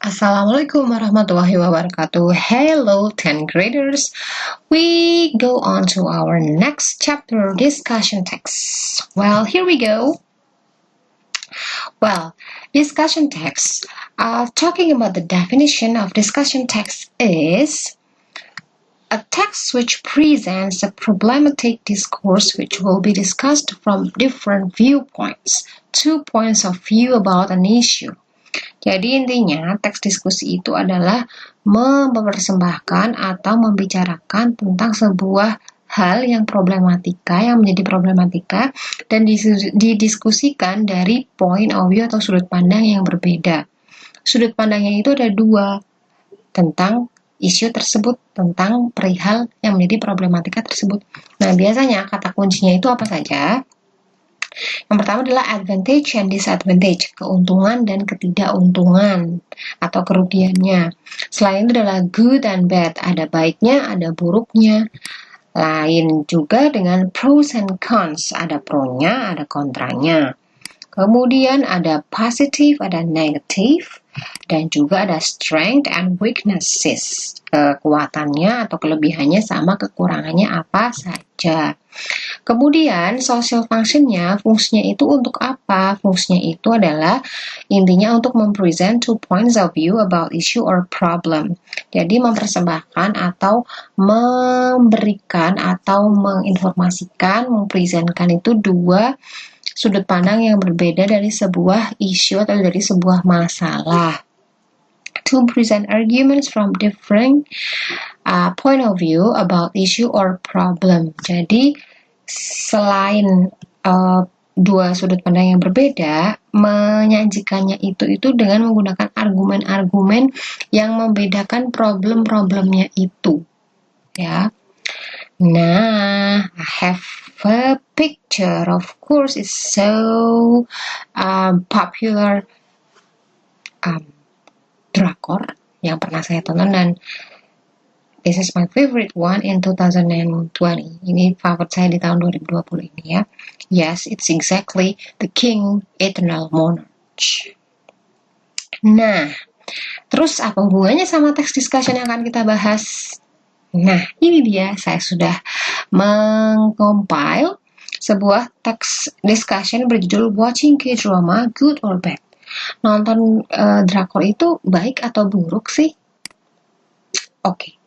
Assalamualaikum warahmatullahi wabarakatuh. Hello 10th graders. We go on to our next chapter, discussion text. Well, here we go. Well, discussion text. Talking about the definition of discussion text is a text which presents a problematic discourse which will be discussed from different viewpoints, 2 points of view about an issue. Jadi intinya teks diskusi itu adalah mempersembahkan atau membicarakan tentang sebuah hal yang menjadi problematika dan didiskusikan dari point of view atau sudut pandang yang berbeda. Sudut pandangnya itu ada dua, tentang isu tersebut, tentang perihal yang menjadi problematika tersebut. Nah, biasanya kata kuncinya itu apa saja? Yang pertama adalah advantage and disadvantage, keuntungan dan ketidakuntungan atau kerugiannya. Selain itu adalah good and bad, ada baiknya, ada buruknya. Lain juga dengan pros and cons, ada pro-nya, ada kontranya. Kemudian ada positive, ada negative, dan juga ada strength and weaknesses, kekuatannya atau kelebihannya sama kekurangannya apa saja. Kemudian social functionnya, fungsinya itu untuk apa? Fungsinya itu adalah intinya untuk mempresent 2 points of view about issue or problem. Jadi mempersembahkan atau memberikan atau menginformasikan, mempresentkan itu dua sudut pandang yang berbeda dari sebuah isu atau dari sebuah masalah. To present arguments from different point of view about issue or problem. Jadi selain dua sudut pandang yang berbeda, menyajikannya itu dengan menggunakan argumen-argumen yang membedakan problem-problemnya itu. Ya. Nah, I have a picture. Of course, it's so popular drakor yang pernah saya tonton dan this is my favorite one in 2020. Ini favorit saya di tahun 2020 ini ya. Yes, it's exactly The King, Eternal Monarch. Nah, terus apa hubungannya sama teks discussion yang akan kita bahas? Nah, ini dia, saya sudah mengcompile sebuah teks discussion berjudul Watching K-drama Good or Bad. Nonton drakor itu baik atau buruk sih? Oke.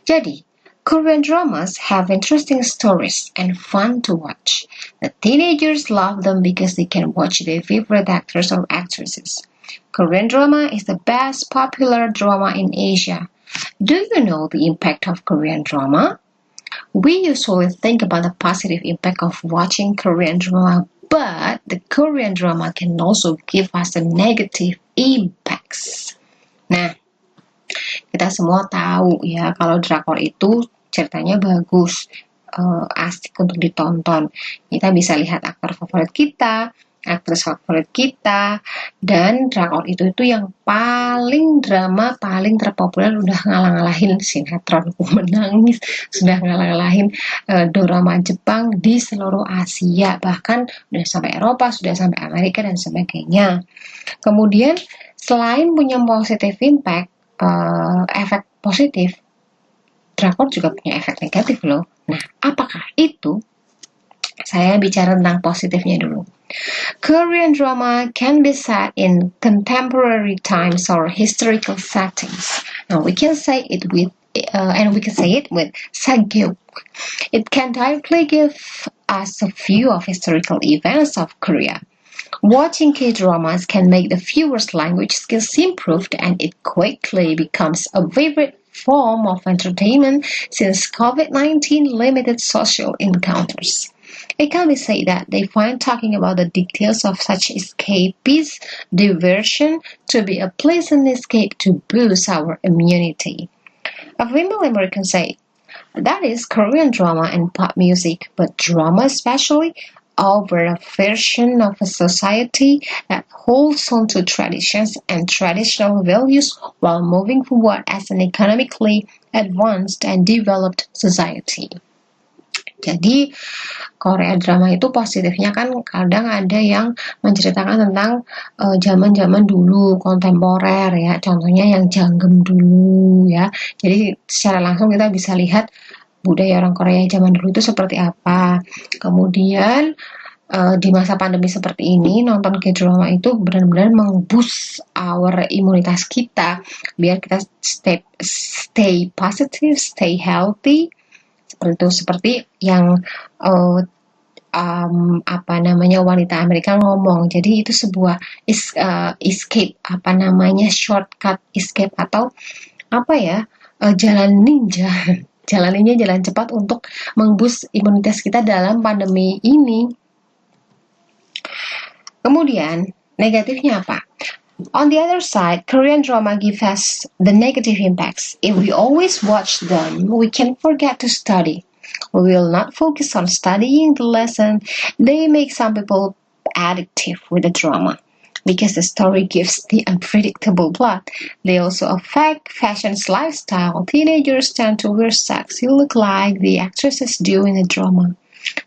Jadi, Korean dramas have interesting stories and fun to watch. The teenagers love them because they can watch their favorite actors or actresses. Korean drama is the best popular drama in Asia. Do you know the impact of Korean drama? We usually think about the positive impact of watching Korean drama, but the Korean drama can also give us the negative impacts. Nah, kita semua tahu ya kalau drakor itu ceritanya bagus, asik untuk ditonton. Kita bisa lihat aktor favorit kita, aktris favorit kita, dan drakor itu yang paling drama, paling terpopuler, udah ngalah-ngalahin sinetronku menangis, sudah ngalah-ngalahin dorama Jepang di seluruh Asia, bahkan udah sampai Eropa, sudah sampai Amerika dan sebagainya. Kemudian selain punya positive impact, efek positif, drakor juga punya efek negatif loh. Nah, apakah itu? Saya bicara tentang positifnya dulu. Korean drama can be set in contemporary times or historical settings. Now we can say it with Sageuk. It can directly give us a view of historical events of Korea. Watching K-dramas can make the viewer's language skills improved, and it quickly becomes a favorite form of entertainment since COVID-19 limited social encounters. It can be said that they find talking about the details of such escapist diversion to be a pleasant escape to boost our immunity. A female American said, that is Korean drama and pop music, but drama especially over a version of a society that holds on to traditions and traditional values while moving forward as an economically advanced and developed society. Jadi Korea drama itu positifnya kan kadang ada yang menceritakan tentang zaman-zaman dulu kontemporer ya, contohnya yang Janggem dulu ya. Jadi secara langsung kita bisa lihat budaya orang Korea zaman dulu itu seperti apa. Kemudian di masa pandemi seperti ini nonton K-drama itu benar-benar meng-boost our imunitas kita biar kita stay positive, stay healthy seperti yang apa namanya wanita Amerika ngomong. Jadi itu sebuah escape shortcut escape atau apa ya jalan ninja jalan cepat untuk mengboost imunitas kita dalam pandemi ini. Kemudian negatifnya apa? On the other side, Korean drama give us the negative impacts. If we always watch them, we can forget to study. We will not focus on studying the lesson. They make some people addictive with the drama because the story gives the unpredictable plot. They also affect fashion's lifestyle. Teenagers tend to wear sexy look like the actresses do in the drama.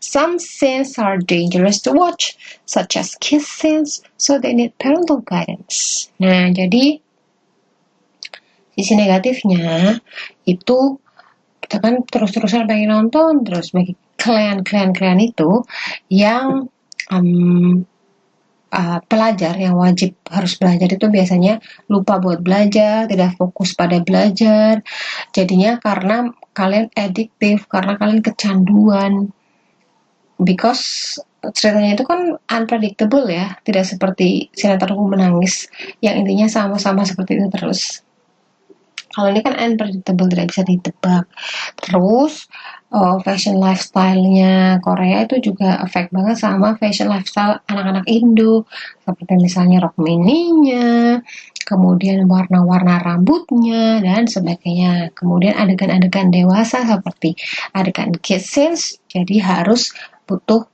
Some scenes are dangerous to watch, such as kiss scenes, so they need parental guidance. Nah, jadi sisi negatifnya itu kita kan terus-terusan pengen nonton, terus bagi kalian itu yang pelajar yang wajib harus belajar itu biasanya lupa buat belajar, tidak fokus pada belajar. Jadinya karena kalian addictive, karena kalian kecanduan. Because ceritanya itu kan unpredictable ya, tidak seperti sinetron menangis yang intinya sama-sama seperti itu terus. Kalau ini kan unpredictable, tidak bisa ditebak. Terus fashion lifestyle-nya Korea itu juga efek banget sama fashion lifestyle anak-anak Indo, seperti misalnya rok mininya, kemudian warna-warna rambutnya dan sebagainya. Kemudian adegan-adegan dewasa seperti adegan kiss scenes, jadi harus butuh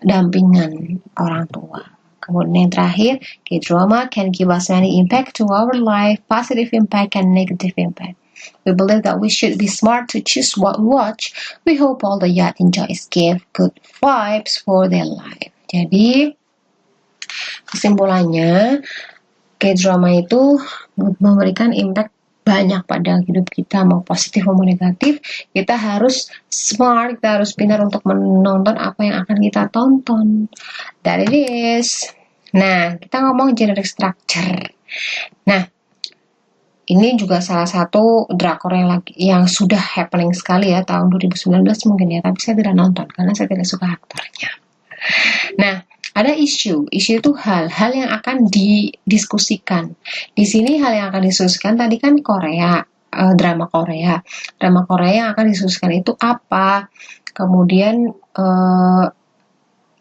pendampingan orang tua. Kemudian yang terakhir, K-drama can give us many impact to our life, positive impact and negative impact. We believe that we should be smart to choose what we watch. We hope all the yacht enjoys give good vibes for their life. Jadi, kesimpulannya, K-drama itu memberikan impact banyak pada hidup kita, mau positif mau negatif. Kita harus smart, kita harus pintar untuk menonton apa yang akan kita tonton. That it is. Nah, kita ngomong generic structure. Nah, ini juga salah satu drakor yang sudah happening sekali ya, tahun 2019 mungkin ya, tapi saya tidak nonton karena saya tidak suka aktornya. Nah, ada isu itu hal-hal yang akan didiskusikan. Di sini hal yang akan didiskusikan tadi kan Korea, drama Korea yang akan didiskusikan itu apa. Kemudian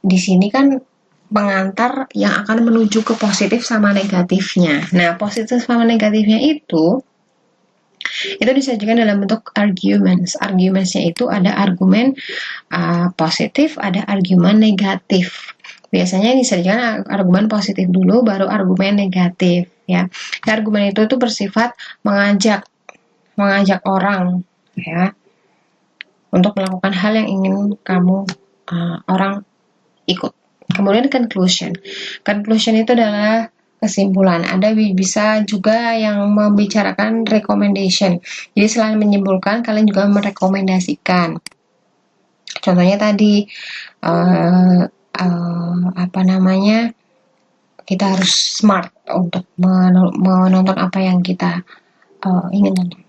di sini kan pengantar yang akan menuju ke positif sama negatifnya. Nah, positif sama negatifnya itu disajikan dalam bentuk arguments. Argumentsnya itu ada argumen positif, ada argumen negatif. Biasanya disajikan argumen positif dulu, baru argumen negatif. Ya, argumen itu bersifat mengajak orang, ya, untuk melakukan hal yang ingin kamu orang ikut. Kemudian conclusion itu adalah kesimpulan. Ada bisa juga yang membicarakan recommendation. Jadi selain menyimpulkan, kalian juga merekomendasikan. Contohnya tadi kita harus smart untuk menonton apa yang kita ingin tonton.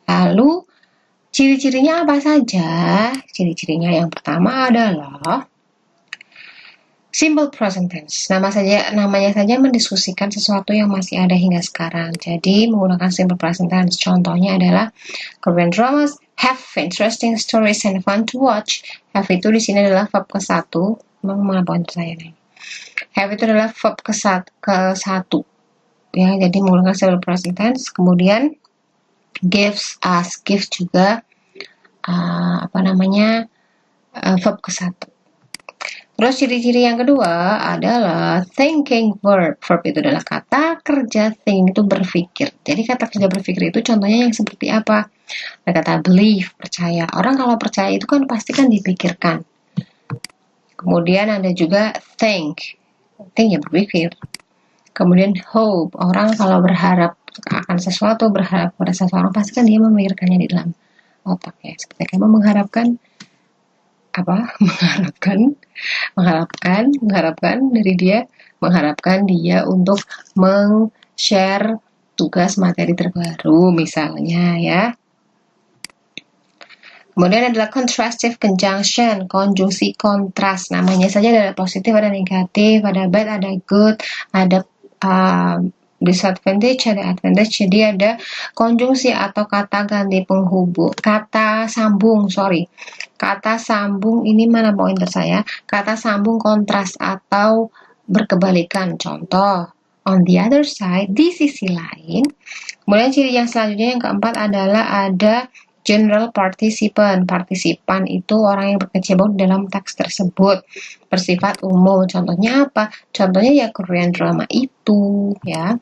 Lalu ciri-cirinya apa saja? Ciri-cirinya yang pertama adalah simple present tense. Namanya saja mendiskusikan sesuatu yang masih ada hingga sekarang. Jadi menggunakan simple present tense. Contohnya adalah Korean dramas have interesting stories and fun to watch. Have itu di sini adalah verb ke-1. Mana pointer saya nih? Have itu adalah verb ke-1. Ya, jadi menggunakan simple present tense. Kemudian gives us, give juga verb ke-1. Terus ciri-ciri yang kedua adalah thinking verb. Verb itu adalah kata kerja, think itu berpikir. Jadi kata kerja berpikir itu contohnya yang seperti apa? Ada kata believe, percaya. Orang kalau percaya itu kan pasti kan dipikirkan. Kemudian ada juga think. Think ya berpikir. Kemudian hope. Orang kalau berharap akan sesuatu, berharap pada seseorang pasti kan dia memikirkannya di dalam otak ya. Seperti kamu mengharapkan apa? mengharapkan dari dia, mengharapkan dia untuk share tugas materi terbaru misalnya ya. Kemudian adalah contrastive conjunction, konjungsi kontras. Namanya saja ada positif, ada negatif, ada bad, ada good, ada disadvantage, ada advantage. Jadi ada konjungsi atau kata ganti penghubung, kata sambung ini mana pointer saya? Kata sambung kontras atau berkebalikan. Contoh, on the other side, di sisi lain. Kemudian ciri yang selanjutnya yang keempat adalah ada general participant. Partisipan itu orang yang berkecimpung dalam teks tersebut, bersifat umum. Contohnya apa? Contohnya ya Korean drama itu ya.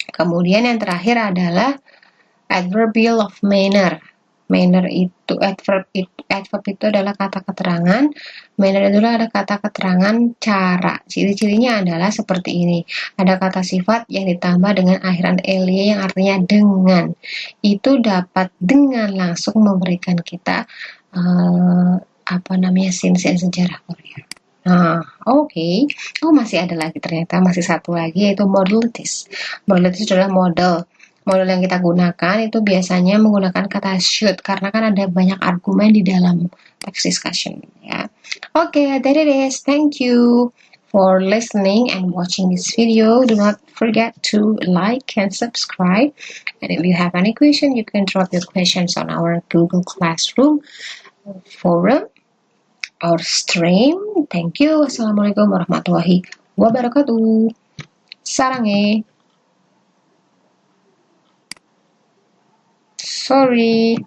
Kemudian yang terakhir adalah adverbial of manner. Manner itu adverb itu adalah kata keterangan. Manner itu adalah kata keterangan cara. Ciri-cirinya adalah seperti ini. Ada kata sifat yang ditambah dengan akhiran ly yang artinya dengan. Itu dapat dengan langsung memberikan kita scene-scene sejarah Korea. Nah, oke. Oh, masih ada lagi ternyata, masih satu lagi yaitu modalities. Modalities adalah model. Model yang kita gunakan itu biasanya menggunakan kata should karena kan ada banyak argumen di dalam text discussion ya. Okay, that it is. Thank you for listening and watching this video. Do not forget to like and subscribe. And if you have any question, you can drop your questions on our Google Classroom forum or stream. Thank you. Assalamualaikum warahmatullahi wabarakatuh. Sarange. Sorry.